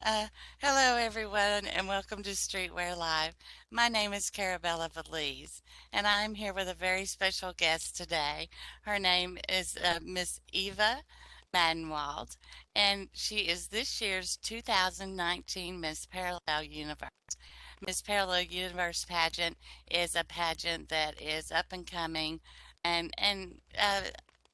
Uh, Hello, everyone, and welcome to Streetwear Live. My name is Carabella Valise, and I'm here with a very special guest today. Her name is Miss Eva Madenwald, and she is this year's 2019 Miss Parallel Universe. Miss Parallel Universe pageant is a pageant that is up and coming and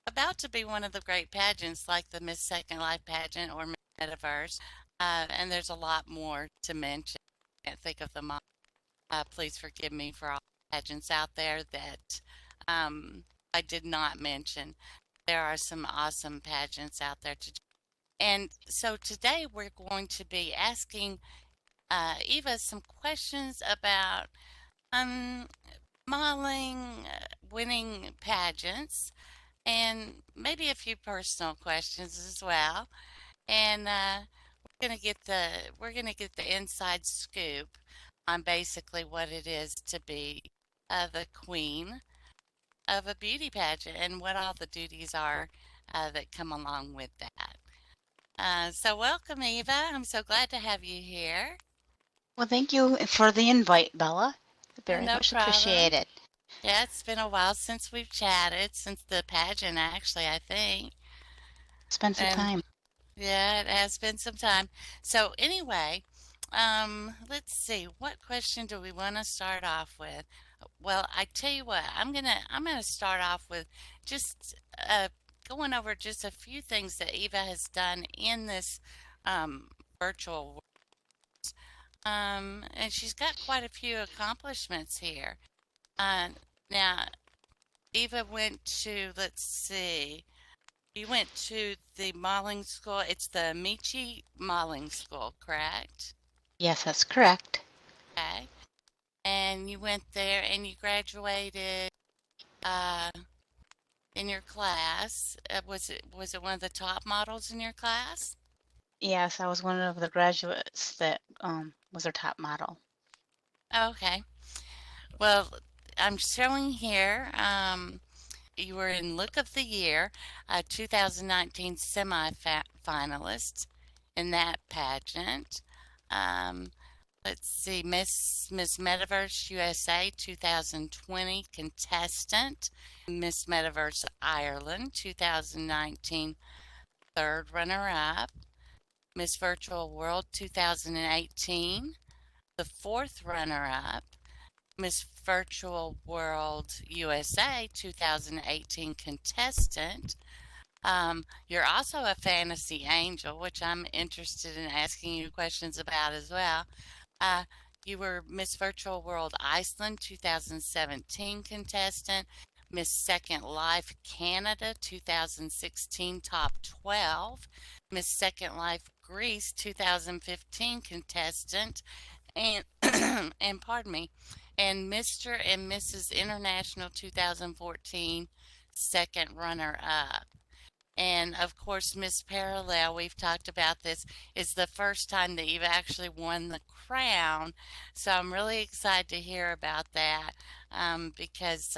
about to be one of the great pageants like the Miss Second Life pageant or Miss Metaverse. And there's a lot more to mention. I can't think of them all. Please forgive me for all the pageants out there that I did not mention. There are some awesome pageants out there to do. And so today we're going to be asking Eva some questions about um, modeling, winning pageants, and maybe a few personal questions as well. And we're gonna get the inside scoop on basically what it is to be the queen of a beauty pageant and what all the duties are that come along with that. So welcome, Eva. I'm so glad to have you here. Well, thank you for the invite, Bella. Very No much problem. appreciated. Yeah, it's been a while since we've chatted, since the pageant, actually, I think. Spend some And time. yeah, it has been some time. So anyway, let's see. What question do we want to start off with? Well, I tell you what, I'm gonna start off with just going over just a few things that Eva has done in this um, virtual world. And she's got quite a few accomplishments here. Uh, Now, Eva went to, let's see, you went to the modeling school. It's the Michi Modeling School, correct? Yes, that's correct. Okay. And you went there and you graduated uh, in your class. Was it one of the top models in your class? Yes, I was one of the graduates that was our top model. Okay. Well, I'm showing here you were in Look of the Year, 2019 semi-finalist in that pageant. Um, Let's see, Miss Metaverse USA 2020 contestant, Miss Metaverse Ireland 2019 third runner-up, Miss Virtual World 2018 the fourth runner-up, Miss Virtual World USA 2018 contestant. You're also a fantasy angel, which I'm interested in asking you questions about as well. Uh, you were Miss Virtual World Iceland 2017 contestant, Miss Second Life Canada 2016 top 12, Miss Second Life Greece 2015 contestant, and and pardon me, and Mr. and Mrs. International 2014 second runner up. And of course, Miss Parallel, we've talked about this, is the first time that you've actually won the crown. So I'm really excited to hear about that because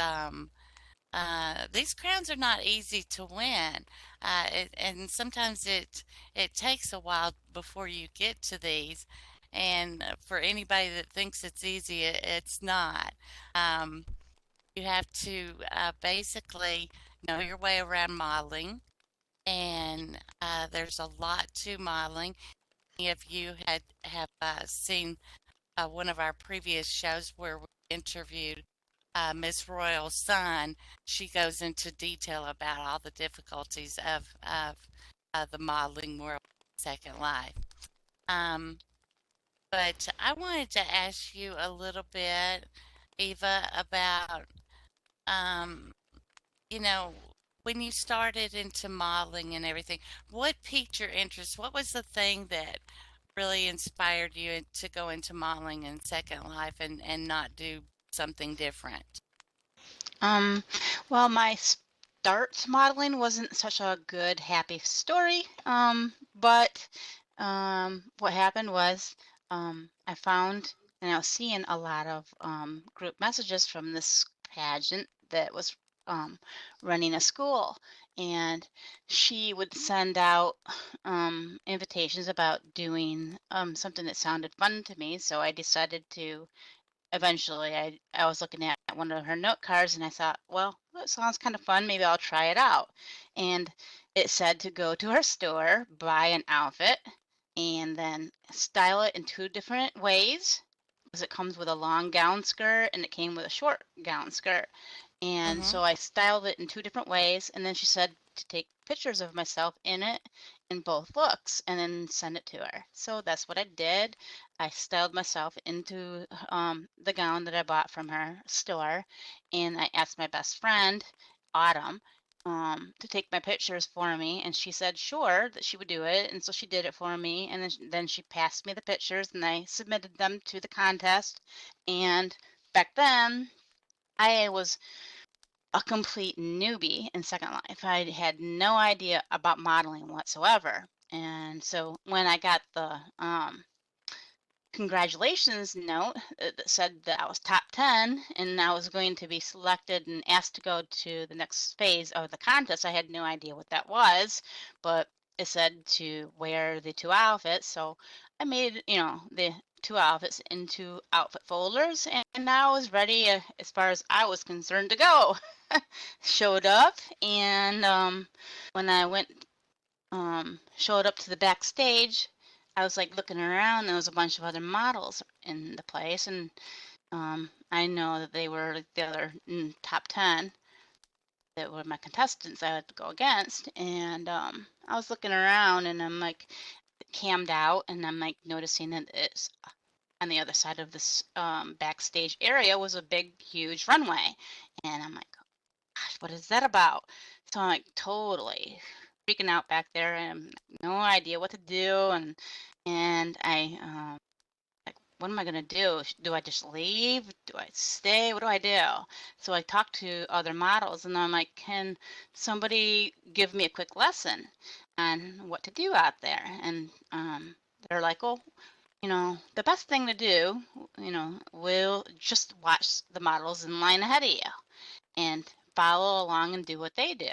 these crowns are not easy to win. And sometimes it takes a while before you get to these. And for anybody that thinks it's easy, it's not. Um, you have to basically know your way around modeling and there's a lot to modeling. If you have seen one of our previous shows where we interviewed Miss Royal Sun, she goes into detail about all the difficulties of the modeling world, Second Life. Um, but I wanted to ask you a little bit, Eva, about um, you know, when you started into modeling and everything, what piqued your interest? What was the thing that really inspired you to go into modeling in Second Life and not do something different? Um, well, my start modeling wasn't such a good, happy story. But what happened was I found and I was seeing a lot of group messages from this pageant that was running a school, and she would send out invitations about doing something that sounded fun to me. So I decided to eventually I was looking at one of her note cards and I thought, well, that sounds kind of fun. Maybe I'll try it out. And it said to go to her store, buy an outfit, and then style it in two different ways. Because it comes with a long gown skirt and it came with a short gown skirt. And Mm-hmm. so I styled it in two different ways. And then she said to take pictures of myself in it in both looks and then send it to her. So that's what I did. I styled myself into the gown that I bought from her store. And I asked my best friend, Autumn, to take my pictures for me. And she said, sure, that she would do it. And so she did it for me. And then she passed me the pictures and I submitted them to the contest. And back then, I was a complete newbie in Second Life. I had no idea about modeling whatsoever. And so when I got the congratulations note that said that I was top 10 and I was going to be selected and asked to go to the next phase of the contest, I had no idea what that was, but it said to wear the two outfits. So I made, the two outfits into outfit folders and now I was ready as far as I was concerned to go. Showed up and when I went showed up to the backstage, I was like looking around. There was a bunch of other models in the place, and I know that they were like the other top 10 that were my contestants I had to go against. And I was looking around, and I'm like cammed out, and I'm like noticing that it's on the other side of this backstage area was a big, huge runway, and I'm like, gosh, what is that about? So I'm like totally freaking out back there and no idea what to do and I like what am I gonna do? Do I just leave? Do I stay? What do I do? So I talked to other models and I'm like, can somebody give me a quick lesson on what to do out there? And they're like, oh, the best thing to do, will just watch the models in line ahead of you and follow along and do what they do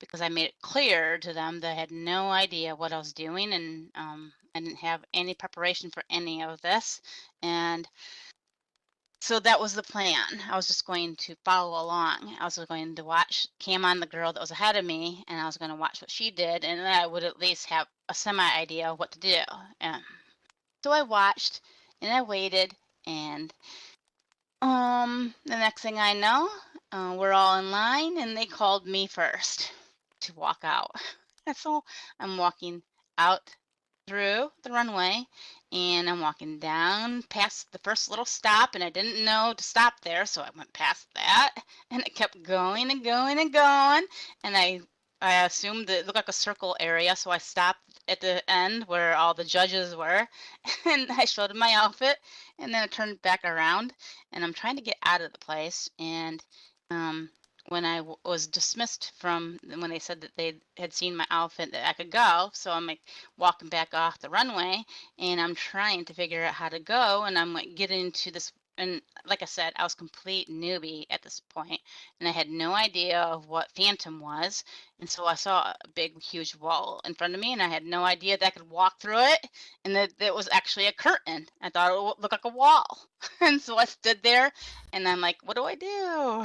because I made it clear to them that I had no idea what I was doing and I didn't have any preparation for any of this. And so that was the plan. I was just going to follow along. I was going to watch cam on the girl that was ahead of me and I was going to watch what she did and then I would at least have a semi idea of what to do. And so I watched and I waited and the next thing I know, we're all in line and they called me first to walk out. And so I'm walking out through the runway and I'm walking down past the first little stop and I didn't know to stop there, so I went past that and it kept going and going and going and I assumed it looked like a circle area, so I stopped at the end where all the judges were and I showed them my outfit and then I turned back around and I'm trying to get out of the place. And when I was dismissed from when they said that they had seen my outfit that I could go, so I'm like walking back off the runway, and I'm trying to figure out how to go, and I'm like getting to this. And like I said, I was complete newbie at this point, and I had no idea of what Phantom was. And so I saw a big, huge wall in front of me, and I had no idea that I could walk through it, and that it was actually a curtain. I thought it looked like a wall. And so I stood there and I'm like, what do I do?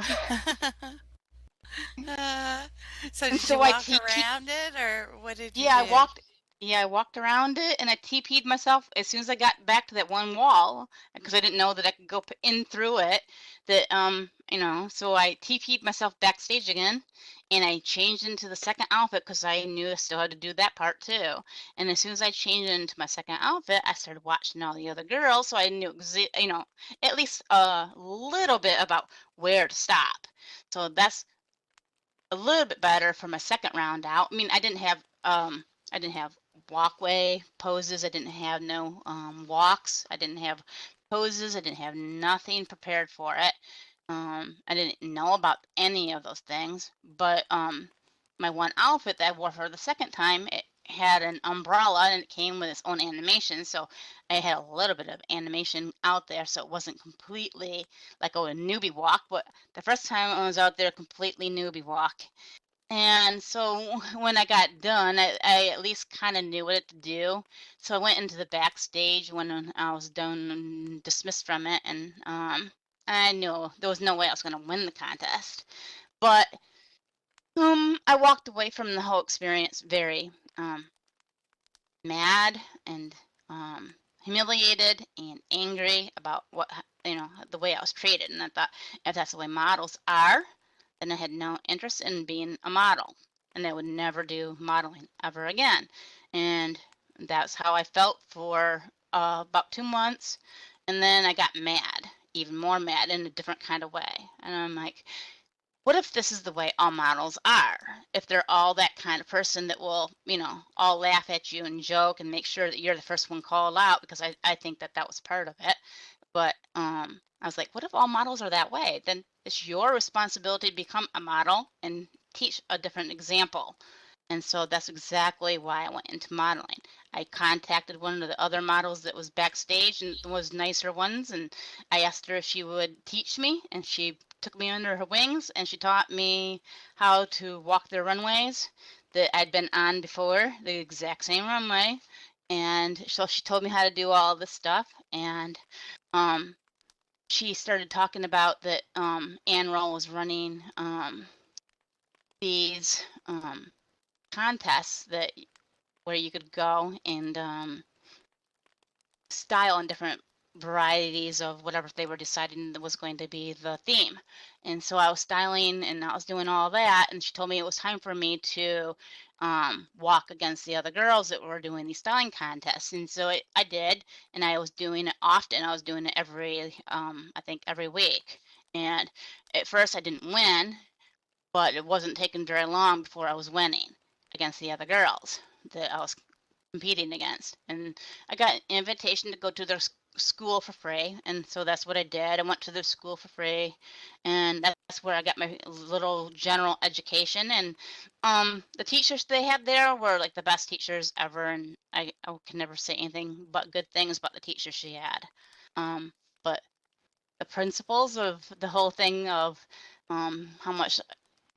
Uh, so And did you so I walk TP, around it or what did you yeah, I do? walked, yeah, I walked around it and I TP'd myself as soon as I got back to that one wall because I didn't know that I could go in through it. So I TP'd myself backstage again and I changed into the second outfit because I knew I still had to do that part too. And as soon as I changed into my second outfit, I started watching all the other girls, so I knew, at least a little bit about where to stop. So that's a little bit better for my second round out. I mean, I didn't have walkway poses. I didn't have no walks. I didn't have poses. I didn't have nothing prepared for it. I didn't know about any of those things. But my one outfit that I wore for the second time, had an umbrella and it came with its own animation. So I had a little bit of animation out there, so it wasn't completely like a newbie walk. But the first time I was out there, completely newbie walk. And so when I got done, I at least kind of knew what to do. So I went into the backstage when I was done and dismissed from it, and I knew there was no way I was going to win the contest. But I walked away from the whole experience very mad and humiliated and angry about the way I was treated. And I thought, if that's the way models are, then I had no interest in being a model, and I would never do modeling ever again. And that's how I felt for about 2 months, and then I got mad, even more mad in a different kind of way. And I'm like, what if this is the way all models are? If they're all that kind of person that will, all laugh at you and joke and make sure that you're the first one called out, because I think that that was part of it. But I was like, what if all models are that way? Then it's your responsibility to become a model and teach a different example. And so that's exactly why I went into modeling. I contacted one of the other models that was backstage and was nicer ones, and I asked her if she would teach me, and she took me under her wings and she taught me how to walk the runways that I'd been on before, the exact same runway. And so she told me how to do all this stuff, and um, she started talking about that Ann Roll was running these contests that where you could go and style in different varieties of whatever they were deciding that was going to be the theme. And so I was styling and I was doing all that. And she told me it was time for me to walk against the other girls that were doing these styling contests. And so I did. And I was doing it often. I was doing it I think every week. And at first I didn't win, but it wasn't taking very long before I was winning against the other girls that I was competing against. And I got an invitation to go to their school for free, and so that's what I did. I went to their school for free, and that's where I got my little general education. And the teachers they had there were like the best teachers ever, and I can never say anything but good things about the teachers she had. But the principles of the whole thing of how much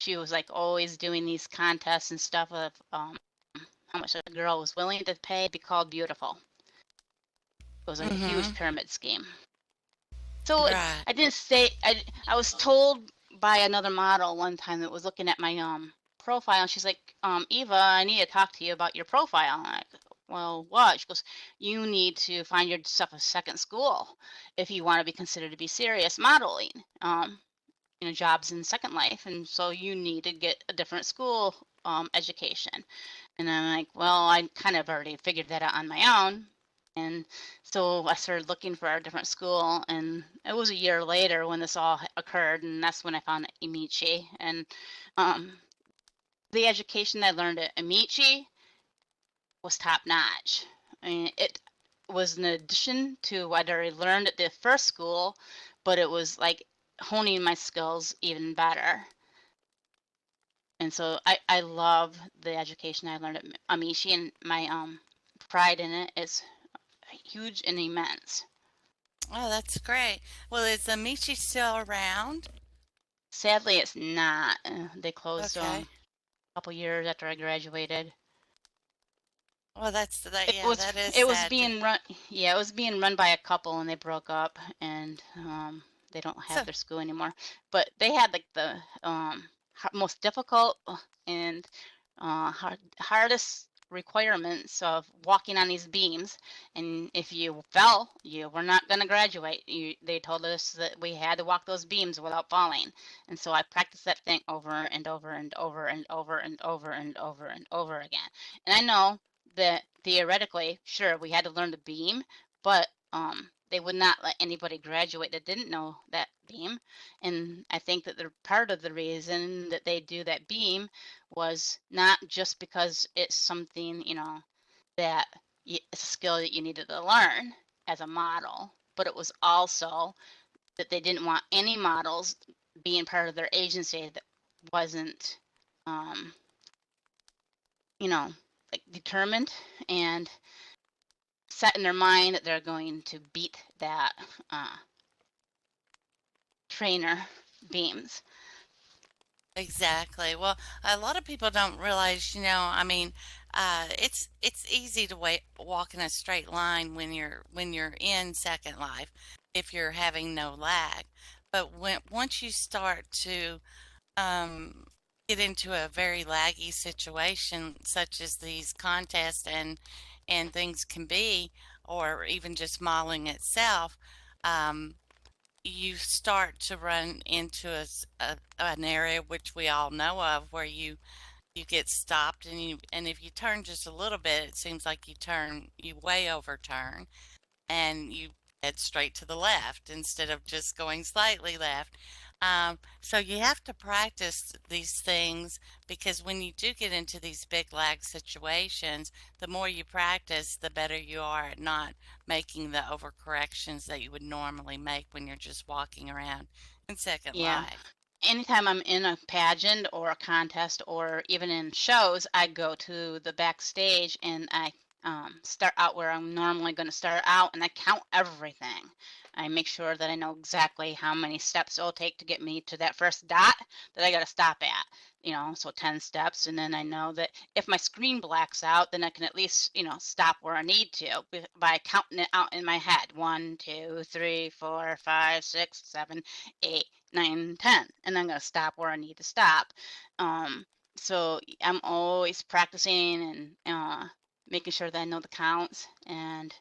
she was like always doing these contests and stuff of how much a girl was willing to pay to be called beautiful. It was a huge Mm-hmm. pyramid scheme. So Right. I didn't say I was told by another model one time that was looking at my profile, and she's like, Eva, I need to talk to you about your profile. And I go, well, what? She goes, you need to find yourself a second school if you want to be considered to be serious modeling. Jobs in Second Life, and so you need to get a different school education. And I'm like, well, I kind of already figured that out on my own. And so I started looking for a different school, and it was a year later when this all occurred, and that's when I found Amici. And um, the education I learned at Amici was top notch. I mean, it was an addition to what I already learned at the first school, but it was like honing my skills even better. And so I love the education I learned at Amishi, and my pride in it is huge and immense. Oh, that's great. Well, is Amici still around? Sadly, it's not. They closed Okay. a couple years after I graduated. Well, that's that. It Yeah, was that is it was sad. being run. Yeah, it was being run by a couple, and they broke up, and they don't have So, their school anymore. But they had like the most difficult and hardest requirements of walking on these beams. And if you fell, you were not going to graduate. They told us that we had to walk those beams without falling. And so I practiced that thing over and over and over and over and over and over and over again. And I know that theoretically, sure, we had to learn the beam, but they would not let anybody graduate that didn't know that beam. And I think that they're part of the reason that they do that beam was not just because it's something, that it's a skill that you needed to learn as a model, but it was also that they didn't want any models being part of their agency that wasn't, um, you know, like determined and set in their mind that they're going to beat that uh, trainer beams. Exactly. Well, a lot of people don't realize, I mean, it's easy to walk in a straight line when you're in Second Life if you're having no lag. But when once you start to um, get into a very laggy situation, such as these contests and things can be, or even just modeling itself, um, you start to run into an area which we all know of where you get stopped and if you turn just a little bit it seems like you way overturn and you head straight to the left instead of just going slightly left. So you have to practice these things because when you do get into these big lag situations, the more you practice, the better you are at not making the overcorrections that you would normally make when you're just walking around in Second Yeah. Life. Anytime I'm in a pageant or a contest or even in shows, I go to the backstage and I start out where I'm normally going to start out and I count everything. I make sure that I know exactly how many steps it'll take to get me to that first dot that I got to stop at. So 10 steps. And then I know that if my screen blacks out, then I can at least, stop where I need to by counting it out in my head. 1, 2, 3, 4, 5, 6, 7, 8, 9, 10, and I'm gonna stop where I need to stop. Um, so I'm always practicing and making sure that I know the counts. And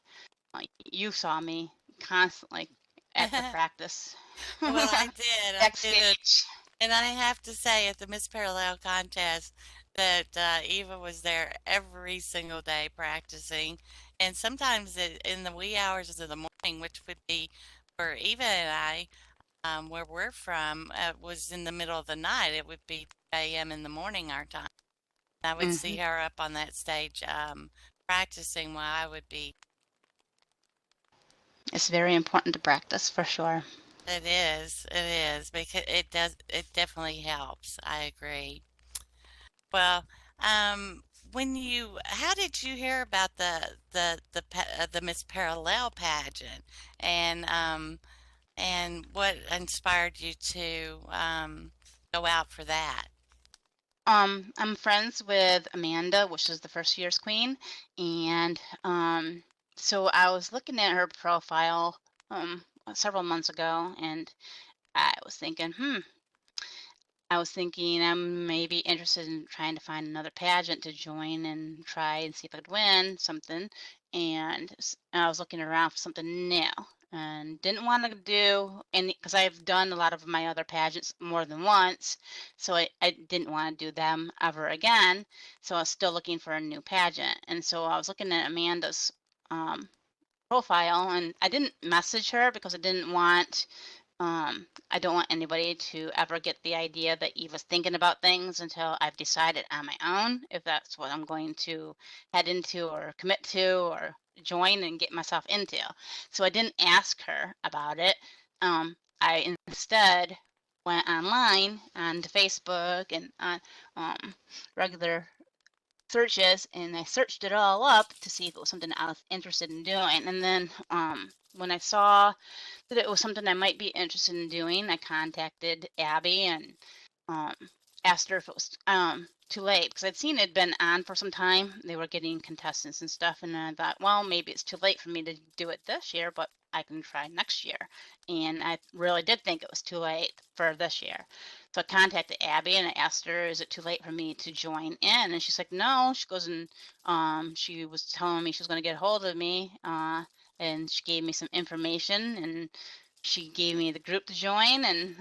you saw me constantly at the practice Well, I did it. backstage. And I have to say, at the Miss Parallel contest, that Eva was there every single day practicing, and sometimes in the wee hours of the morning, which would be for Eva and I, where we're from, was in the middle of the night. It would be 2 a.m. in the morning our time. I would see Hmm. her up on that stage practicing while I would be. It's very important to practice for sure. It is, because it definitely helps. I agree. Well, how did you hear about the Miss Parallel pageant, and what inspired you to go out for that? I'm friends with Amanda, which is the first year's queen, and so I was looking at her profile several months ago, and I was thinking, I was thinking I'm maybe interested in trying to find another pageant to join and try and see if I could win something. And I was looking around for something new and didn't want to do any because I've done a lot of my other pageants more than once. So I didn't want to do them ever again. So I was still looking for a new pageant. And so I was looking at Amanda's um, profile and I didn't message her because I don't want anybody to ever get the idea that Eva's thinking about things until I've decided on my own if that's what I'm going to head into or commit to or join and get myself into. So I didn't ask her about it. I instead went online onto Facebook and on regular searches and I searched it all up to see if it was something I was interested in doing. And then when I saw that it was something I might be interested in doing, I contacted Abby and um, asked her if it was too late because I'd seen it had been on for some time. They were getting contestants and stuff, and I thought, well, maybe it's too late for me to do it this year, but I can try next year. And I really did think it was too late for this year. So I contacted Abby and I asked her, is it too late for me to join in? And she's like, no. She goes and she was telling me she was going to get a hold of me. And she gave me some information and she gave me the group to join and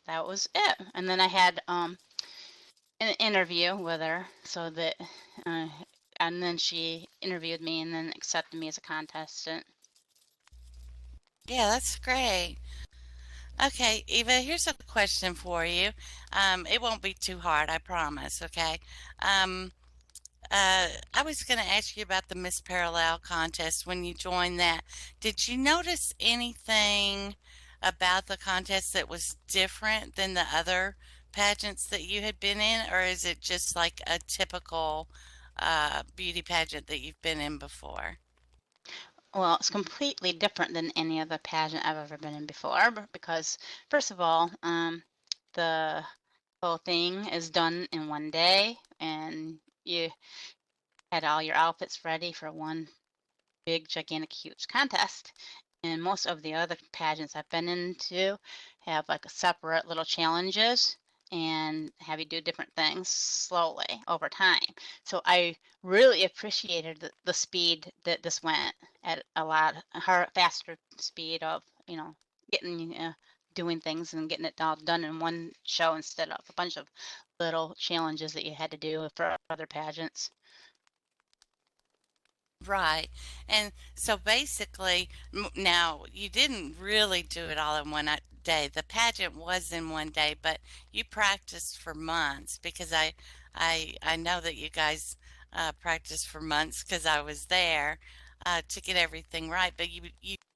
that was it. And then I had an interview with her so that uh, and then she interviewed me and then accepted me as a contestant. Yeah, that's great. Okay, Eva, here's a question for you. It won't be too hard, I promise, okay? Um, I was going to ask you about the Miss Parallel contest when you joined that. Did you notice anything about the contest that was different than the other pageants that you had been in, or is it just like a typical beauty pageant that you've been in before? Well, it's completely different than any other pageant I've ever been in before because, first of all, the whole thing is done in one day, and you had all your outfits ready for one big, gigantic, huge contest. And most of the other pageants I've been into have like a separate little challenges and have you do different things slowly over time. So I really appreciated the speed that this went at a lot faster speed of, getting doing things and getting it all done in one show instead of a bunch of little challenges that you had to do for other pageants. Right. And so basically, now you didn't really do it all in one day. The pageant was in one day, but you practiced for months because I know that you guys practiced for months because I was there to get everything right. But you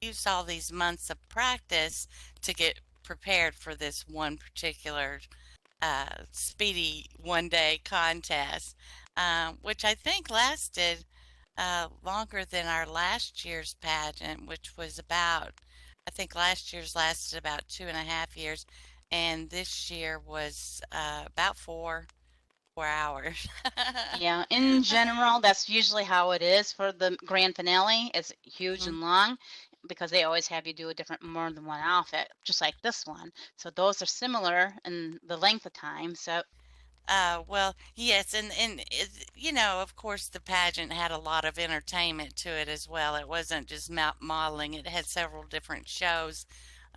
used all these months of practice to get prepared for this one particular speedy one day contest, which I think lasted longer than our last year's pageant, which was about, I think last year's lasted about 2.5 years, and this year was about 4 hours. Yeah, in general, that's usually how it is for the grand finale. It's huge Mhm. and long because they always have you do a different, more than one outfit, just like this one. So those are similar in the length of time. So Well, yes, and of course, the pageant had a lot of entertainment to it as well. It wasn't just modeling; it had several different shows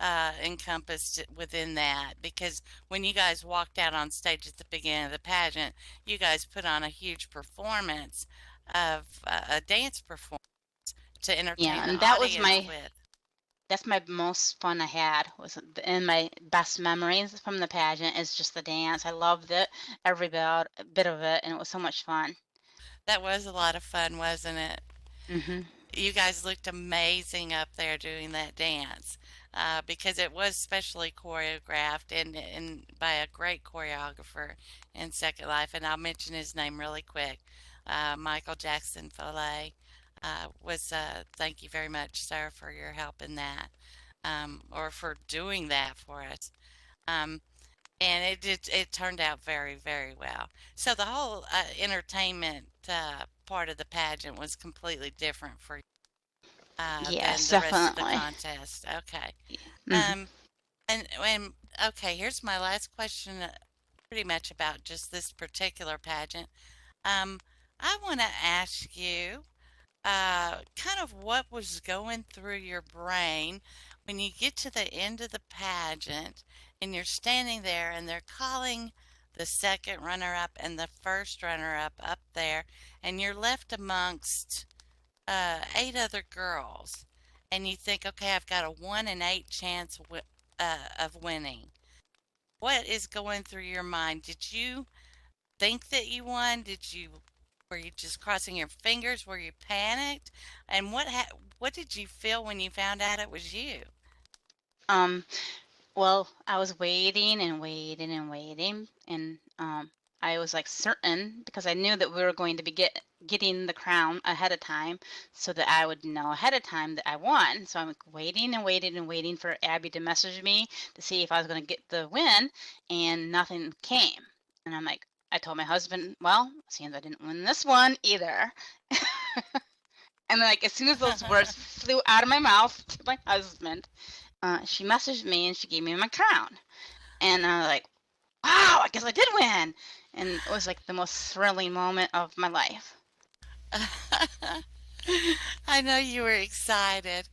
encompassed within that. Because when you guys walked out on stage at the beginning of the pageant, you guys put on a huge performance of a dance performance to yeah, entertain the and that was audience my with. that's my most fun I had was and my best memories from the pageant is just the dance. I loved it, every bit of it, and it was so much fun. That was a lot of fun, wasn't it? Hmm. You guys looked amazing up there doing that dance because it was specially choreographed and by a great choreographer in Second Life. And I'll mention his name really quick. Michael Jackson Foley thank you very much, sir, for your help in that or for doing that for us. Um, and it turned out very, very well. So the whole entertainment part of the pageant was completely different for than Yes, the rest of the definitely. contest. Okay. Hmm. Um, and okay, here's my last question, pretty much about just this particular pageant. Um, I want to ask you, kind of what was going through your brain when you get to the end of the pageant and you're standing there and they're calling the second runner-up and the first runner-up up there, and you're left amongst eight other girls, and you think, okay, I've got a 1 in 8 chance of winning. What is going through your mind? Did you think that you won? Were you just crossing your fingers? Were you panicked? And what did you feel when you found out it was you? Um, Well, I was waiting and waiting and waiting, and I was like certain because I knew that we were going to be getting the crown ahead of time, so that I would know ahead of time that I won. So I'm like waiting and waiting and waiting for Abby to message me to see if I was going to get the win, and nothing came. And I told my husband, well, seems I didn't win this one either. And like as soon as those words flew out of my mouth to my husband, she messaged me and she gave me my crown. And I was like, wow, I guess I did win. And it was like the most thrilling moment of my life. I know you were excited,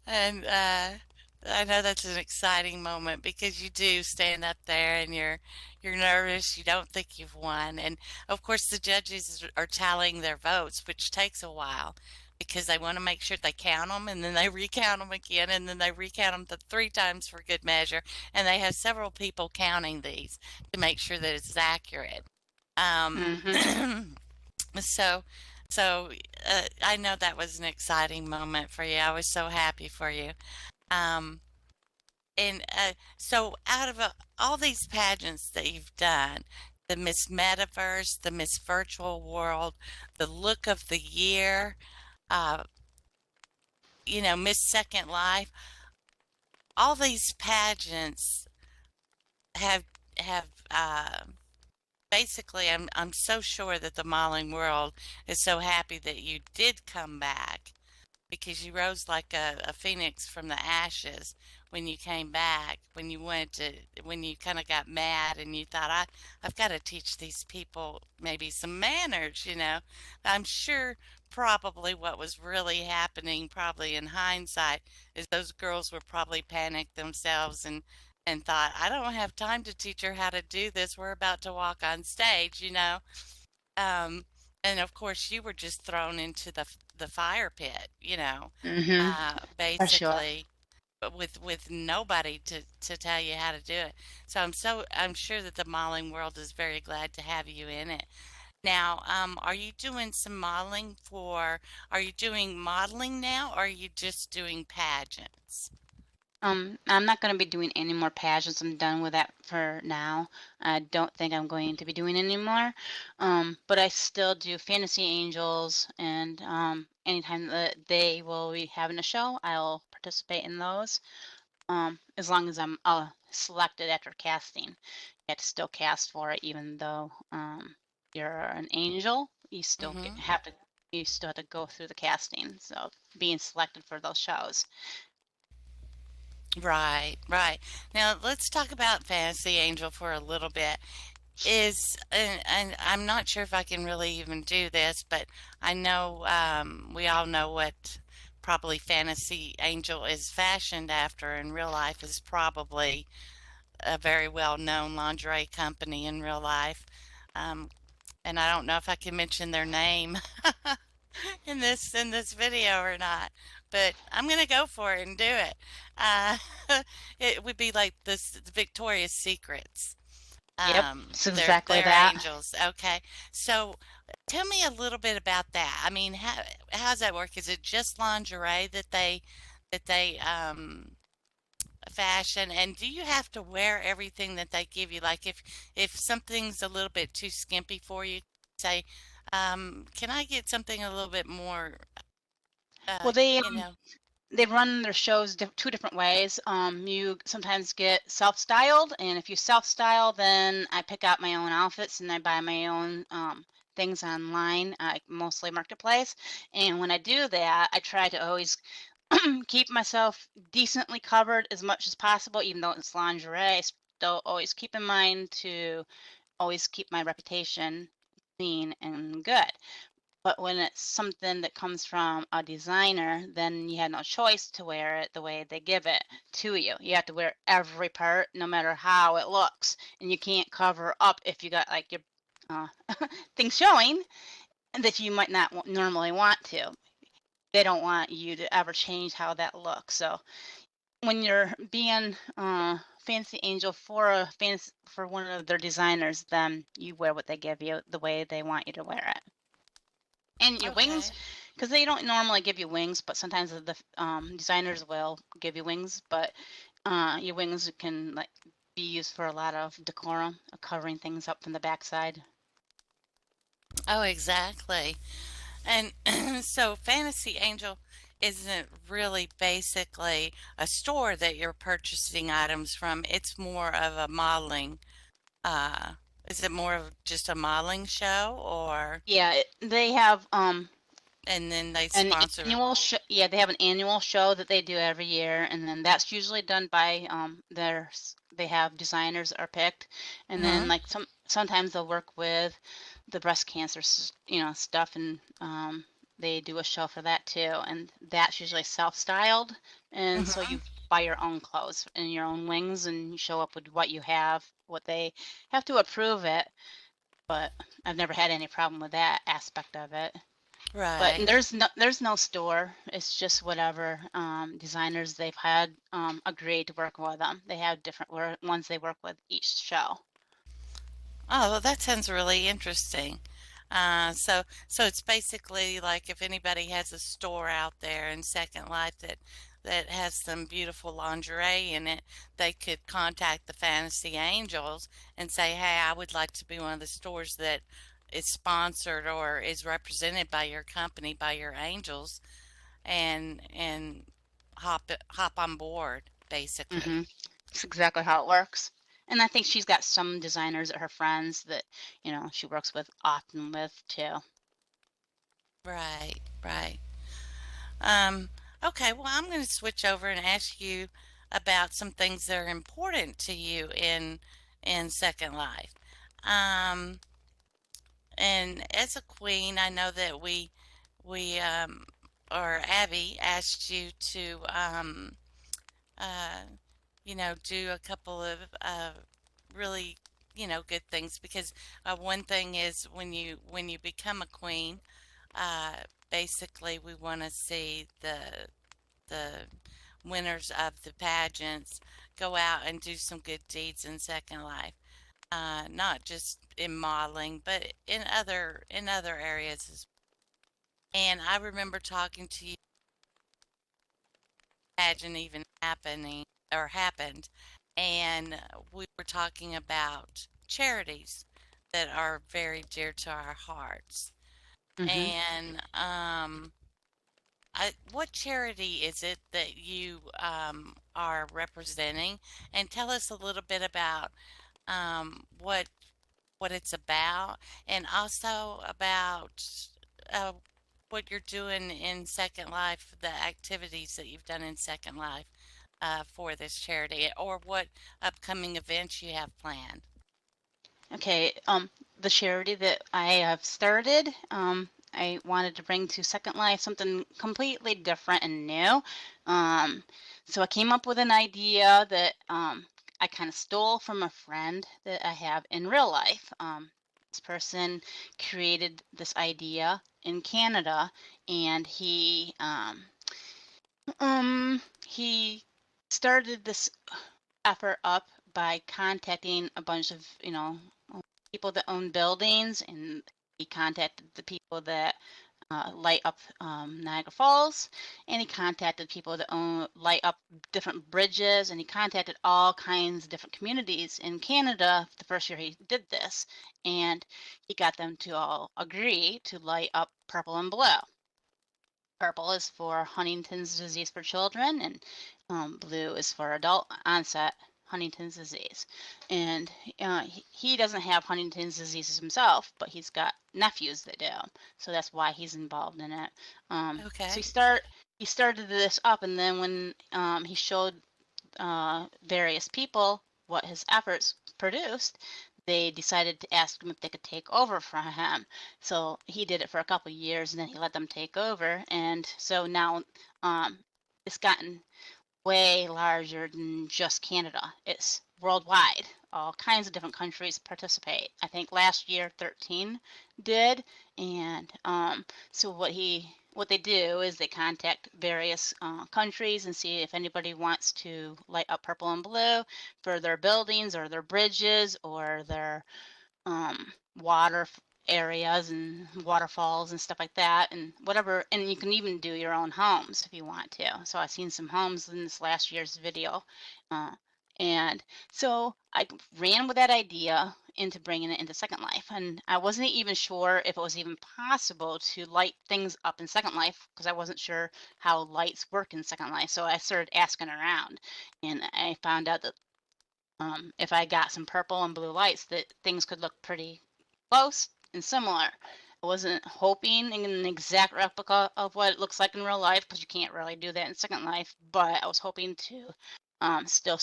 and I know that's an exciting moment because you do stand up there and you're nervous. You don't think you've won, and of course the judges are tallying their votes, which takes a while because they want to make sure they count them, and then they recount them again, and then they recount them the 3 times for good measure, and they have several people counting these to make sure that it's accurate. Um, Hmm. So, so I know that was an exciting moment for you. I was so happy for you. Um, and so, out of all these pageants that you've done, the Miss Metaverse, the Miss Virtual World, the Look of the Year, uh, Miss Second Life. All these pageants have have basically, I'm so sure that the modeling world is so happy that you did come back, because you rose like a phoenix from the ashes when you came back, when you kind of got mad and you thought, I've got to teach these people maybe some manners. I'm sure probably what was really happening, probably in hindsight, is those girls were probably panicked themselves and thought, I don't have time to teach her how to do this. We're about to walk on stage. Um, and of course, you were just thrown into the fire pit, Mm-hmm. For sure. basically, but with nobody to tell you how to do it. So I'm sure that the modeling world is very glad to have you in it. Now, are you doing some modeling for? Are you doing modeling now, or are you just doing pageants? I'm not going to be doing any more pageants. I'm done with that for now. I don't think I'm going to be doing any more. But I still do Fantasy Angels, and anytime that they will be having a show, I'll participate in those. As long as I'm selected after casting, you have to still cast for it, even though you're an angel. Mm-hmm. You still have to go through the casting. So being selected for those shows. Right, right. Now let's talk about Fantasy Angel for a little bit. And I'm not sure if I can really even do this, but I know we all know what probably Fantasy Angel is fashioned after in real life is probably a very well-known lingerie company in real life. Um, and I don't know if I can mention their name in this video or not, but I'm gonna go for it and do it. Uh, it would be like this Victoria's Secrets. Yep, it's They're exactly they're that. angels. Okay. So tell me a little bit about that. I mean, how's that work? Is it just lingerie that they fashion, and do you have to wear everything that they give you? Like if something's a little bit too skimpy for you, say, can I get something a little bit more Well, uh, you know? they run their shows two different ways. You sometimes get self-styled, and if you self-style, then I pick out my own outfits and I buy my own things online, mostly marketplace. And when I do that, I try to always keep myself decently covered as much as possible, even though it's lingerie. Still, always keep in mind to always keep my reputation clean and good. But when it's something that comes from a designer, then you have no choice to wear it the way they give it to you. You have to wear every part, no matter how it looks, and you can't cover up if you got like your uh, things showing that you might not normally want to. They don't want you to ever change how that looks. So when you're being fancy angel for for one of their designers, then you wear what they give you the way they want you to wear it. And your wings, Okay. because they don't normally give you wings, but sometimes the designers will give you wings. But your wings can like be used for a lot of decorum, covering things up from the backside. Oh, exactly. And so Fantasy Angel isn't really basically a store that you're purchasing items from. It's more of a modeling. Uh, is it more of just a modeling show, or Yeah, they have and then they an sponsor? annual show. Yeah, they have an annual show that they do every year, and then that's usually done by they have designers that are picked, and then Hmm. like sometimes they'll work with the breast cancer stuff, and they do a show for that too, and that's usually self-styled, and so Hmm. you buy your own clothes and your own wings, and you show up with what you have, what they have to approve it, but I've never had any problem with that aspect of it. But Right. there's no store. It's just whatever designers they've had agree to work with them. They have different ones they work with each show. Oh, well, that sounds really interesting. So it's basically like if anybody has a store out there in Second Life that that has some beautiful lingerie in it, they could contact the Fantasy Angels and say, "Hey, I would like to be one of the stores that is sponsored or is represented by your company, by your angels," and hop on board, basically. Mhm. That's exactly how it works. And I think she's got some designers that her friends that, she works with often with too. Right, right. Um, okay, well, I'm going to switch over and ask you about some things that are important to you in Second Life. Um, and as a queen, I know that we or Abby asked you to uh, do a couple of really good things because one thing is when you become a queen, uh, basically we want to see the winners of the pageants go out and do some good deeds in Second Life, not just in modeling, but in other areas as well. And I remember talking to you, pageant even happening or happened, and we were talking about charities that are very dear to our hearts. Mhm. And what charity is it that you are representing? And tell us a little bit about what it's about, and also about uh, what you're doing in Second Life, the activities that you've done in Second Life for this charity, or what upcoming events you have planned. Okay, the charity that I have started, I wanted to bring to Second Life something completely different and new. Um, so I came up with an idea that I kind of stole from a friend that I have in real life. This person created this idea in Canada, and he started this effort up by contacting a bunch of, people that own buildings, and he contacted the people that light up Niagara Falls, and he contacted people that light up different bridges, and he contacted all kinds of different communities in Canada the first year he did this, and he got them to all agree to light up purple and blue. Purple is for Huntington's disease for children, and blue is for adult onset Huntington's disease. And he doesn't have Huntington's disease himself, but he's got nephews that do. So that's why he's involved in it. So Okay. he started this up, and then when he showed various people what his efforts produced, they decided to ask him if they could take over from him. So he did it for a couple of years, and then he let them take over. And so now it's gotten way larger than just Canada. It's worldwide. All kinds of different countries participate. I think last year 13 did, and so what they do is they contact various countries and see if anybody wants to light up purple and blue for their buildings or their bridges or their water areas and waterfalls and stuff like that, and whatever. And you can even do your own homes if you want to. So I've seen some homes in this last year's video, uh, and so I ran with that idea into bringing it into Second Life, and I wasn't even sure if it was even possible to light things up in Second Life because I wasn't sure how lights work in Second Life. So I started asking around, and I found out that if I got some purple and blue lights, that things could look pretty close and similar. I wasn't hoping in an exact replica of what it looks like in real life because you can't really do that in Second Life, but I was hoping to still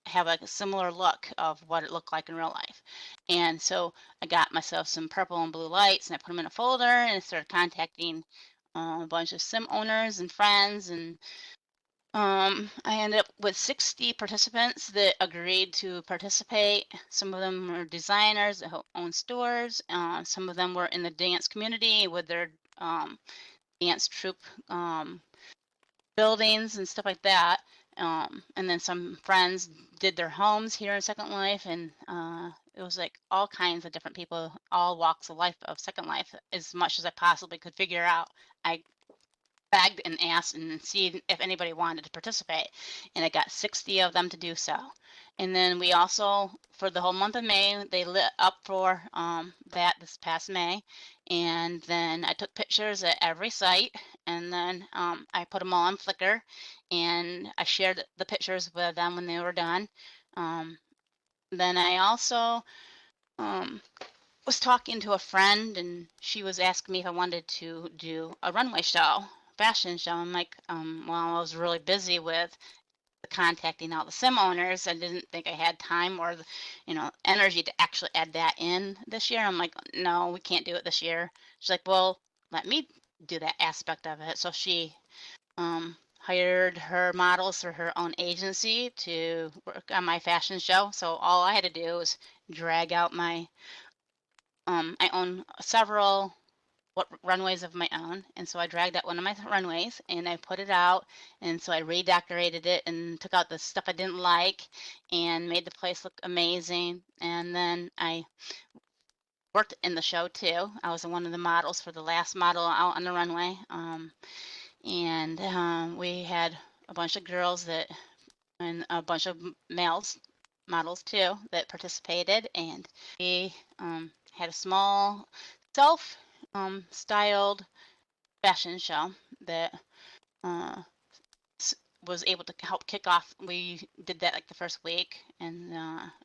have like a similar look of what it looked like in real life. And so I got myself some purple and blue lights, and I put them in a folder, and I started contacting a bunch of sim owners and friends, and I ended up with 60 participants that agreed to participate. Some of them were designers that own stores. Some of them were in the dance community with their dance troupe um, buildings and stuff like that. And then some friends did their homes here in Second Life, and it was like all kinds of different people, all walks of life of Second Life, as much as I possibly could figure out. I begged and asked and see if anybody wanted to participate, and I got 60 of them to do so. And then we also, for the whole month of May, they lit up for that this past May, and then I took pictures at every site, and then I put them all on Flickr, and I shared the pictures with them when they were done. Um, then I also um, was talking to a friend, and she was asking me if I wanted to do a runway show, fashion show. I'm like, well, I was really busy with contacting all the sim owners. I didn't think I had time or, energy to actually add that in this year. I'm like, no, we can't do it this year. She's like, well, let me do that aspect of it. So she hired her models for her own agency to work on my fashion show. So all I had to do was drag out I own several runways of my own, and so I dragged out one of my runways and I put it out, and so I redecorated it and took out the stuff I didn't like and made the place look amazing. And then I worked in the show too. I was one of the models for the last model out on the runway, and we had a bunch of girls that and a bunch of males models too that participated, and we had a small self styled fashion show that uh, was able to help kick off. We did that like the first week, and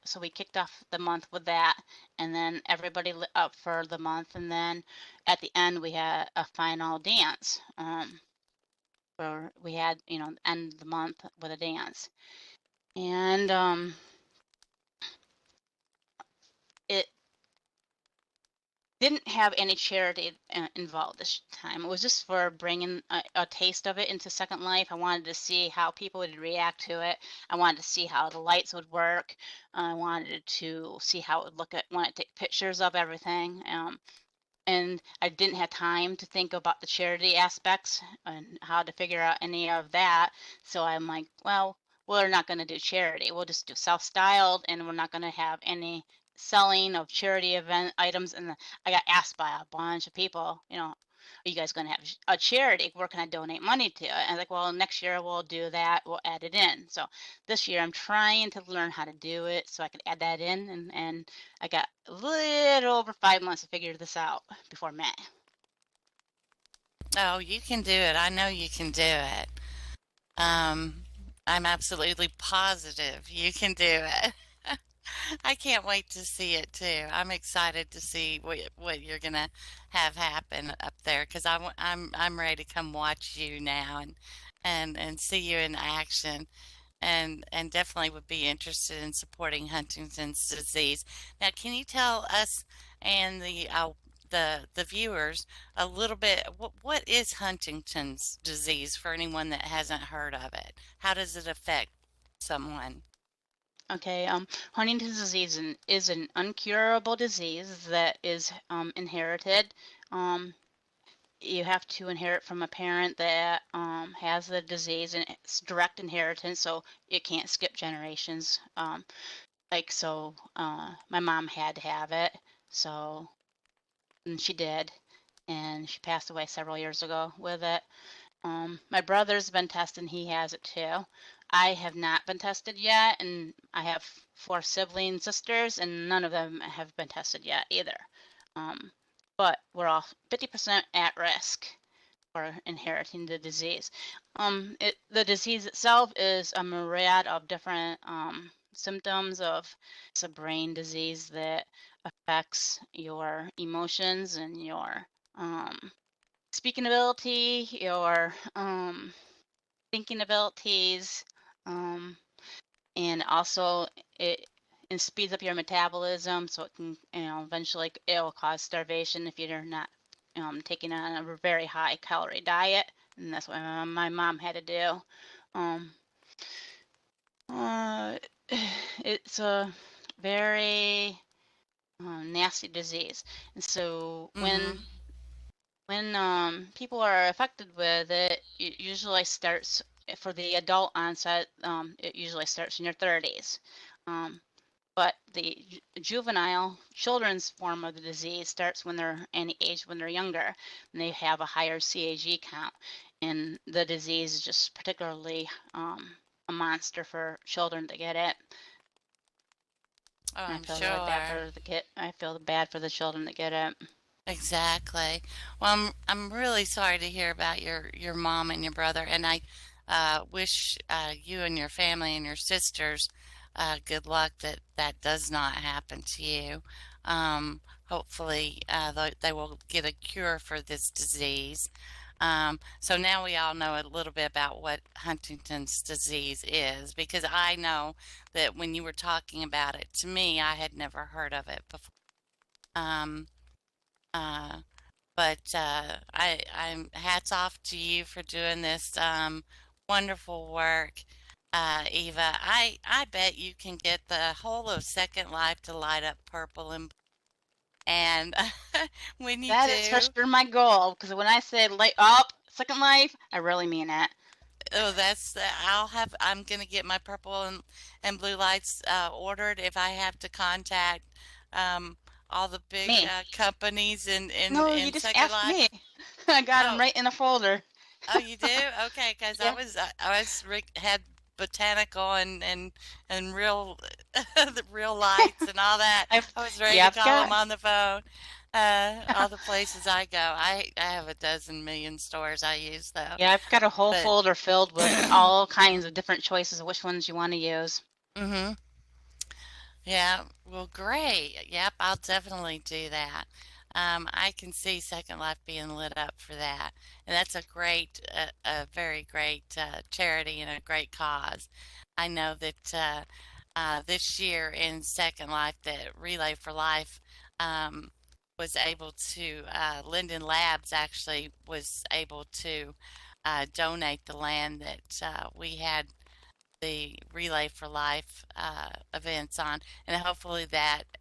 so we kicked off the month with that, and then everybody lit up for the month, and then at the end we had a final dance, where we had end the month with a dance, and it didn't have any charity involved this time. It was just for bringing a taste of it into Second Life. I wanted to see how people would react to it. I wanted to see how the lights would work. I wanted to see how it would look at when I take pictures of everything. And I didn't have time to think about the charity aspects and how to figure out any of that. So I'm like, well, we're not going to do charity. We'll just do self-styled, and we're not going to have any selling of charity event items. And I got asked by a bunch of people, are you guys going to have a charity? Where can I donate money to? And I'm like, well, next year we'll do that. We'll add it in. So this year I'm trying to learn how to do it so I can add that in, and I got a little over 5 months to figure this out before May. Oh, you can do it. I know you can do it. Um, I'm absolutely positive you can do it. I can't wait to see it too. I'm excited to see what you're gonna have happen up there because I'm ready to come watch you now and see you in action and definitely would be interested in supporting Huntington's disease. Now, can you tell us and the viewers a little bit what is Huntington's disease for anyone that hasn't heard of it? How does it affect someone? Okay, Huntington's disease is an uncurable disease that is inherited. Um, you have to inherit from a parent that has the disease, and it's direct inheritance, so it can't skip generations. My mom had to have it, so and she did, and she passed away several years ago with it. My brother's been tested and he has it too. I have not been tested yet, and I have four sibling sisters, and none of them have been tested yet either. Um, but we're all 50% at risk for inheriting the disease. The disease itself is a myriad of different symptoms of. It's a brain disease that affects your emotions and your speaking ability, your thinking abilities, um, and also it it speeds up your metabolism, so it can, eventually it will cause starvation if you're not taking on a very high calorie diet, and that's what my mom had to do. Um, uh, it's a very nasty disease, and so Mm-hmm. when people are affected with it, it usually starts for the adult onset. It usually starts in your 30s. Um, but the juvenile children's form of the disease starts when they're any age when they're younger, and they have a higher CAG count. And the disease is just particularly a monster for children to get it. Oh, And I I'm feel really bad sure. for the kid. I feel bad for the children that get it. Exactly. Well, I'm really sorry to hear about your mom and your brother, and I wish you and your family and your sisters good luck that that does not happen to you. Hopefully, they will get a cure for this disease. So now we all know a little bit about what Huntington's disease is, because I know that when you were talking about it to me, I had never heard of it before. Um, uh, I'm hats off to you for doing this wonderful work, Eva. I bet you can get the whole of Second Life to light up purple and when you That is for do, sure my goal. Because when I say light up, Second Life, I really mean it. oh, I'm gonna get my purple and blue lights ordered if I have to contact um, all the big Me. companies No, you in just Second asked me. Life. I got them Oh, right in a folder. oh, you do? Okay, because Yeah. I was had botanical and real the real lights and all that. I've I was ready yeah, to I've call got them on the phone. All the places I go, I have a dozen million stores I use though. yeah, I've got a whole But folder filled with all kinds of different choices of which ones you want to use. hmm yeah, well, great. Yep, I'll definitely do that. I can see Second Life being lit up for that, and that's a very great charity and a great cause. I know that this year in Second Life, that Relay for Life um, was able to, Linden Labs actually was able to donate the land that we had the Relay for Life events on, and hopefully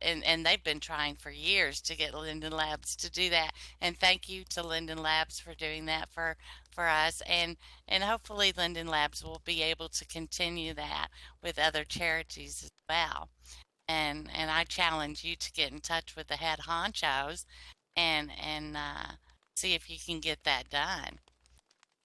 and they've been trying for years to get Linden Labs to do that. And thank you to Linden Labs for doing that for us, and hopefully Linden Labs will be able to continue that with other charities as well. And I challenge you to get in touch with the head honchos and see if you can get that done.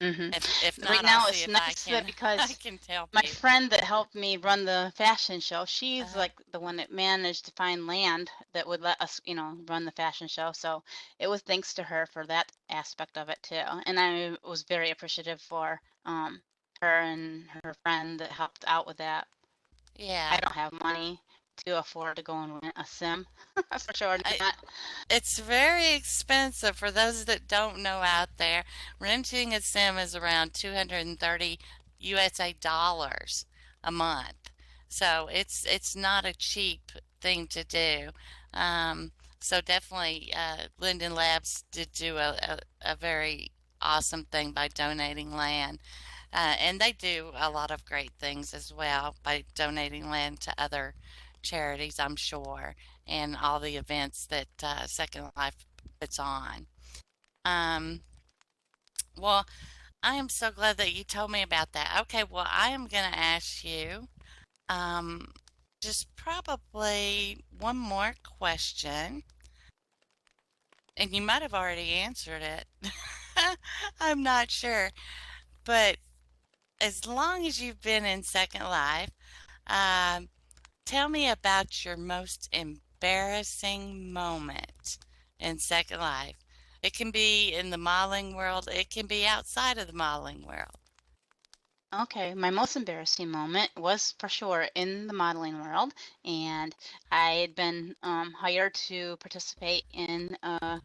hmm If Right not, I'll now see it's if I nice can I because can help my you. friend that helped me run the fashion show, she's Uh-huh. like the one that managed to find land that would let us, run the fashion show. So it was thanks to her for that aspect of it too. And I was very appreciative for her and her friend that helped out with that. I Yeah. don't have money to afford to go and rent a sim for sure I, not. it's very expensive for those that don't know out there. Renting a sim is around 230 USA dollars a month. So it's not a cheap thing to do. Um, so definitely Linden Labs did do a very awesome thing by donating land. And they do a lot of great things as well by donating land to other charities, I'm sure, and all the events that Second Life puts on. Um, well, I am so glad that you told me about that. Okay, well, I am going to ask you um, just probably one more question, and you might have already answered it. I'm not sure, but as long as you've been in Second Life, um, tell me about your most embarrassing moment in Second Life. It can be in the modeling world, it can be outside of the modeling world. Okay, my most embarrassing moment was for sure in the modeling world, and I had been hired to participate in a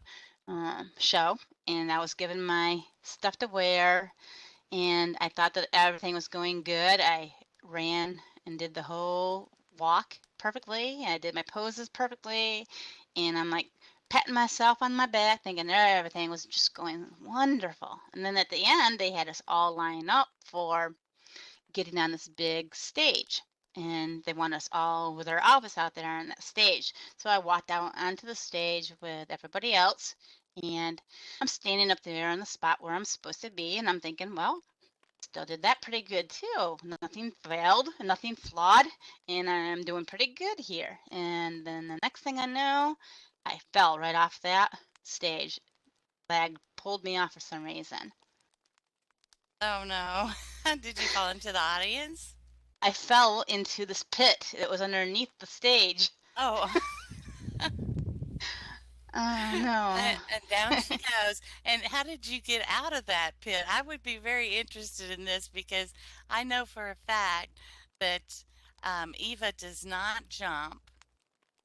show, and I was given my stuff to wear, and I thought that everything was going good. I ran and did the whole walk perfectly. I did my poses perfectly, and I'm like patting myself on my back, thinking everything was just going wonderful. And then at the end, they had us all line up for getting on this big stage. And they want us all with our outfits out there on that stage. So I walked out onto the stage with everybody else, and I'm standing up there on the spot where I'm supposed to be, and I'm thinking, well, Still did that pretty good too. Nothing failed, nothing flawed, and I'm doing pretty good here. And then the next thing I know, I fell right off that stage. Leg pulled me off for some reason. Oh no. Did you fall into the audience? I fell into this pit that was underneath the stage. Oh, Oh no. and down she goes. And how did you get out of that pit? I would be very interested in this because I know for a fact that Eva does not jump.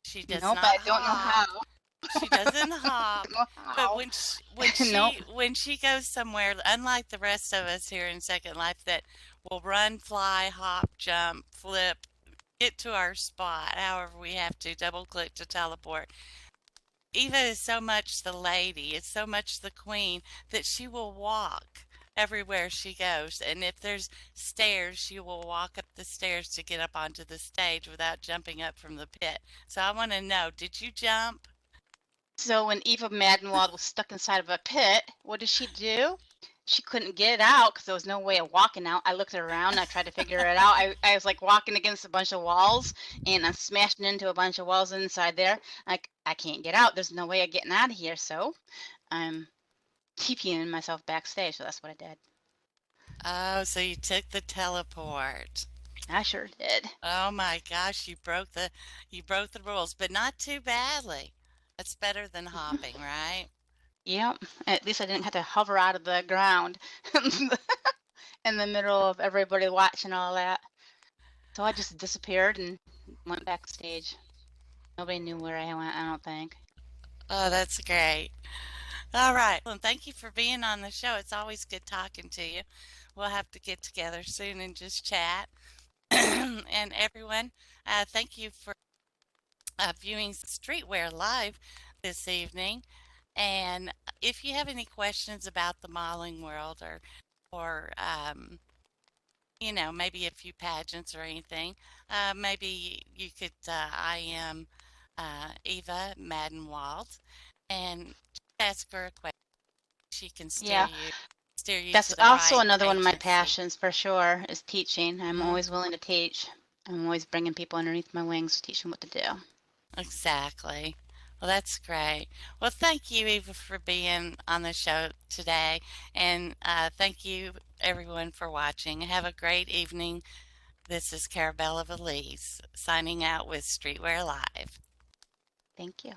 She does Nope, not I don't know how. hop. She doesn't Don't hop. know But how. Nope. when she goes somewhere, unlike the rest of us here in Second Life that will run, fly, hop, jump, flip, get to our spot, however we have to, double click to teleport. Eva is so much the lady, is so much the queen that she will walk everywhere she goes. And if there's stairs, she will walk up the stairs to get up onto the stage without jumping up from the pit. So I want to know, did you jump? So when Eva Madenwald was stuck inside of a pit, what did she do? She couldn't get out because there was no way of walking out. I looked around. I tried to figure it out. I was like walking against a bunch of walls, and I'm smashing into a bunch of walls inside there. Like I can't get out. There's no way of getting out of here. So I'm TPing myself backstage. So that's what I did. Oh, so you took the teleport. I sure did. Oh my gosh, you broke the rules, but not too badly. That's better than hopping, right? Yep. At least I didn't have to hover out of the ground in the middle of everybody watching all that. So I just disappeared and went backstage. Nobody knew where I went, I don't think. Oh, that's great. All right. Well, thank you for being on the show. It's always good talking to you. We'll have to get together soon and just chat. And everyone, thank you for viewing Streetwear Live this evening. And if you have any questions about the modeling world or maybe a few pageants or anything, maybe you could I am Eva Madenwald and ask her a question. She can Yeah, steer you that's to the also right another one of my agency. passions for sure is teaching. I'm Mhm. always willing to teach. I'm always bringing people underneath my wings to teach them what to do. Exactly. Well, that's great. Well, thank you, Eva, for being on the show today. And thank you, everyone, for watching. Have a great evening. This is Carabella Valise signing out with Streetwear Live. Thank you.